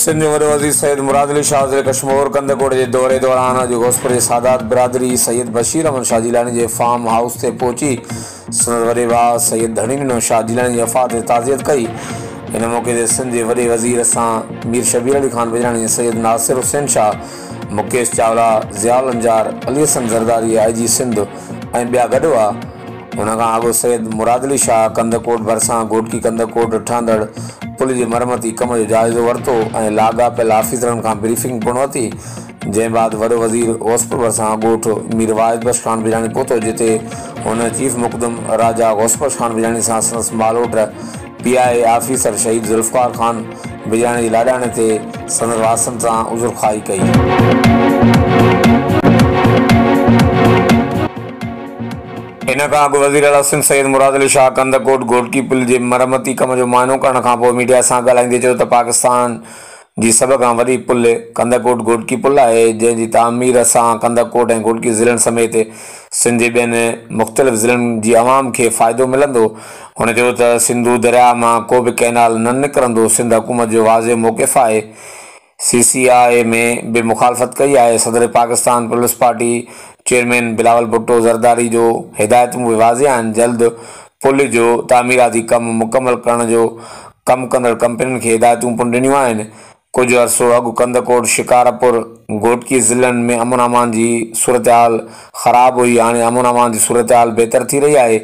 Sindh worry वज़ीर सैयद मुराद अली शाह वज़ीर कश्मीर कंदकोट के दौरे दौरान अॼु गोस्परी सादात बिरादरी सैयद बशीर अहमद शाह जिलानी के फार्म हाउस से पहुची संदसि वॾे भाउ सैयद धणी शाह जिलानी की वफ़ात ते ताज़ियत कई। इन मौके ते सिंध के वॾे वज़ीर सां मीर शबीर अली खान बिजरानी, सैयद नासिर हुसैन शाह, मुकेश चावला, ज़ियाउल अंजार, अली हसन ज़रदारी, IG सिंध ऐं ॿिया गॾु हुआ। उनखां अॻु सैयद मुराद अली शाह कंदकोट भरिसां घोटकी कंदकोट ठहंदड़ पुल जी मरमती कम जो जाइज़ो वरितो ऐं लाॻापियल आफ़ीसरनि खां ब्रीफिंग पिणु वरिती। जंहिं बाद वॾो वज़ीर गौसपुर भरिसां ॻोठ मीर वाहिद बख्श खान बिजरानी पहुतो, जिते हुन चीफ मुक़दम राजा गौसपुर खान बिजरानी सां संदसि मालोट PI आफ़ीसर शहीद ज़ुल्फ़कार खान बिजरानी जी लाॾाणे ते संदसि वासनि सां उज़ुर ख़्वाही कई। इन खां अॻु वज़ीर आला सिंध सैयद मुराद अली शाह कंदकोट घोटकी पुल जे मरमती कम जो मुआइनो करण खां पोइ मीडिया सां ॻाल्हाईंदे चयो त पाकिस्तान जी सभ खां वॾी पुल कंदकोट घोटकी पुल आहे, जंहिं जी तामीर सां कंदकोट ऐं घोटकी ज़िलनि समेत सिंध जे ॿियनि मुख़्तलिफ़ ज़िलनि जी आवाम खे फ़ाइदो मिलंदो। हुन चयो त सिंधु दरिया मां को बि कैनाल न निकिरंदो। सिंध हुकूमत जो वाज़े मौक़िफ़ आहे। CCI में भी मुखालफ़त कई आहे। सदर Pakistan peoples party chairman Bilawal Bhutto Zardari जो हिदायतूं भी वाज़े आहिनि। जल्द पुल जो तामीराती कम मुकमल करण जो कम कंदड़ कंपनियुनि खे हिदायतूं पिणु ॾिनियूं आहिनि। कुछ अर्सो अॻु कंदकोट शिकारपुर घोटकी ज़िलनि में अमन अमान जी सूरत हाल ख़राब हुई। हाणे अमन अमान जी सूरत हाल बहितर थी रही आहे।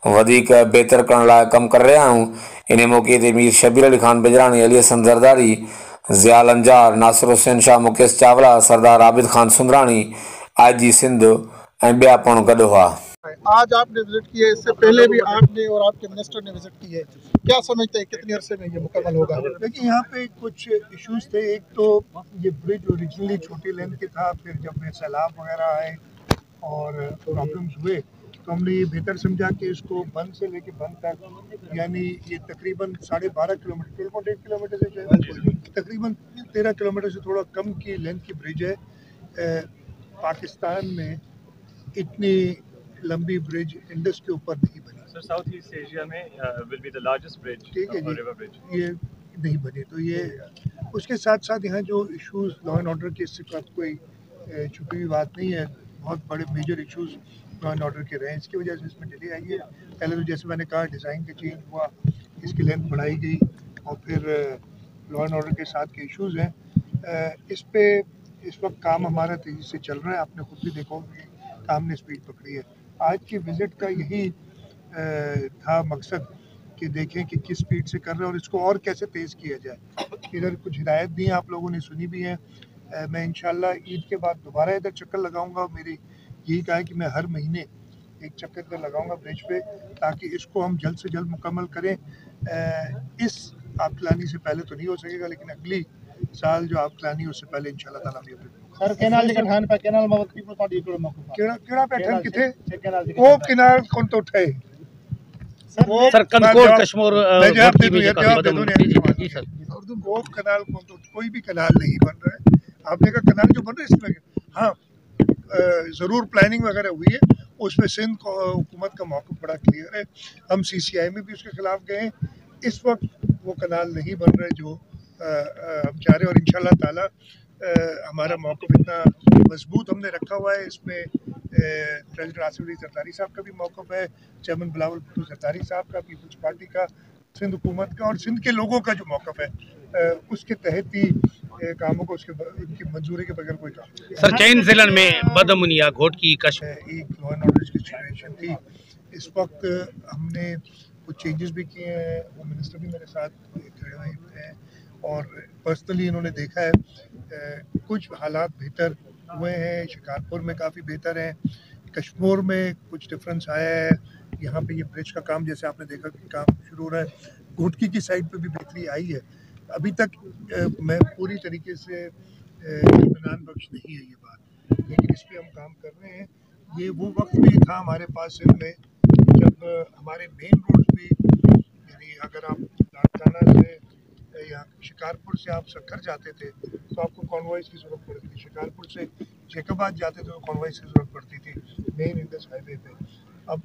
वधीक बहितर करण लाइ कमु करे रहिया आहियूं। इन मौक़े ते मीर शबीर अली खान बिजरानी, अली हसन ज़रदारी, ज़ियाउल अंजार, नासिर हुसैन शाह, मुकेश चावला, सरदार आबिद खान सुंदरानी, IG सिंध ऐं ॿिया पिणु गॾु हुआ। आज आपने विजिट किया, इससे पहले भी आपने और आपके मिनिस्टर ने विजिट की है, क्या समझते हैं कितने अरसे में ये मुकम्मल होगा? देखिए, यहाँ पे कुछ इश्यूज थे। एक तो ये ब्रिज ओरिजिनली छोटी लेंथ के था, फिर जब सैलाब वगैरह आए और प्रॉब्लम्स हुए तो हमने ये बेहतर समझा कि इसको बंद से लेके बंद तक, यानी ये तकरीबन 12.5 किलोमीटर, 12.8 किलोमीटर से तकरीबन 13 किलोमीटर से थोड़ा कम की लेंथ की ब्रिज है। पाकिस्तान में इतनी लंबी ब्रिज इंडस के ऊपर नहीं बनी। सर, साउथ ईस्ट एशिया में will be the largest bridge, ठीक है जी, रिवर ब्रिज, ये नहीं बनी। तो ये उसके साथ साथ यहाँ जो इश्यूज लॉ एंड ऑर्डर के, इससे कोई छुपी हुई बात नहीं है। बहुत बड़े major issues law and order के रहे हैं, इसकी वजह से इसमें डिले आई है। पहले तो जैसे मैंने कहा, डिज़ाइन का चेंज हुआ, इसकी लेंथ बढ़ाई गई, और फिर लॉ एंड ऑर्डर के साथ के इश्यूज़ हैं। इस पे इस वक्त काम हमारा तेज़ी से चल रहा है। आपने खुद भी देखा कि काम ने स्पीड पकड़ी है। आज की विज़िट का यही था मकसद कि देखें कि किस स्पीड से कर रहे हैं और इसको और कैसे तेज़ किया जाए। इधर कुछ हिदायत दी हैं, आप लोगों ने सुनी भी हैं। मैं इंशाल्लाह ईद के बाद दोबारा इधर चक्कर लगाऊंगा। मेरी यही कहा है कि मैं हर महीने एक चक्कर इधर लगाऊंगा ब्रिज पे, ताकि इसको हम जल्द से जल्द मुकम्मल करें। इस आबतलानी से पहले तो नहीं हो सकेगा, लेकिन अगली साल जो आबतलानी उससे पहले इंशाल्लाह ताला भी सर केनाल के ठान पे केनाल मवक्की को तो इकड़ो मौका केड़ा पैटर्न किथे वो किनार कौन तो उठाए सर कंदकोट कश्मीर मैं जवाब दे दूं जी सर। वो कनाल कौन तो, कोई भी कनाल नहीं बन रहा है। आपने कहा कनाल जो बन रहा है इसमें, हाँ ज़रूर प्लानिंग वगैरह हुई है, उसमें सिंध हुकूमत का मौक़िफ़ बड़ा क्लियर है। हम CCI में भी उसके खिलाफ गए। इस वक्त वो कनाल नहीं बन रहे जो हम चाह रहे हैं, और इंशाल्लाह ताला हमारा मौक़िफ़ इतना मजबूत हमने रखा हुआ है। इसमें प्रेसिडेंट आसिफ अली ज़रदारी साहब का भी मौक़िफ़ है, चेयरमैन बिलावल भुट्टो ज़रदारी साहब का, पीपल्स पार्टी का, सिंध हुकूमत का और सिंध के लोगों का जो मौक़िफ़ है, उसके तहत ही कामों को उनकी मंजूरी के बगैर कोई काम। सर, चैन जिलन में बदमुनिया घोटकी कश्मीर एक लॉ एंड ऑर्डर की सिचुएशन थी। इस वक्त हमने कुछ चेंजेस भी किए हैं। वो मिनिस्टर भी मेरे साथ खड़े हुए हैं और पर्सनली इन्होंने देखा है, कुछ हालात बेहतर हुए हैं। शिकारपुर में काफ़ी बेहतर हैं, कश्मीर में कुछ डिफरेंस आया है। यहाँ पे ये ब्रिज का काम जैसे आपने देखा कि काम शुरू हो रहा है। घोटकी की साइड पे भी बेहतरी आई है। अभी तक मैं पूरी तरीके से इत्मीनान बख्श नहीं है ये बात, लेकिन इस पर हम काम कर रहे हैं। ये वो वक्त भी था हमारे पास सिंध में जब हमारे मेन रोड भी, यानी अगर आप लाड़काना से या शिकारपुर से आप सक्कर जाते थे तो आपको कॉन्वॉइस की ज़रूरत पड़ती थी। शिकारपुर से जैकबाद जाते थे तो कॉन्वॉइस की ज़रूरत पड़ती थी मेन इंडस हाईवे पे। अब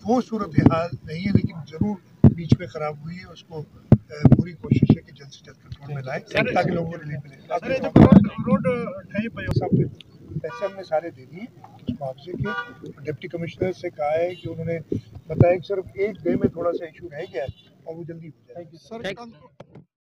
वो सूरत हाल नहीं है, लेकिन ज़रूर बीच में ख़राब हुई है। उसको पूरी कोशिश है कि जल्द से जल्द कंट्रोल में बनाए ताकि लोगों को रिलीफ मिले। पैसे हमने सारे दे दिए उस मुआवजे के। डिप्टी कमिश्नर से कहा है कि उन्होंने बताया कि सिर्फ एक डे में थोड़ा सा इशू रह गया है और वो जल्दी हो जाएगा। सर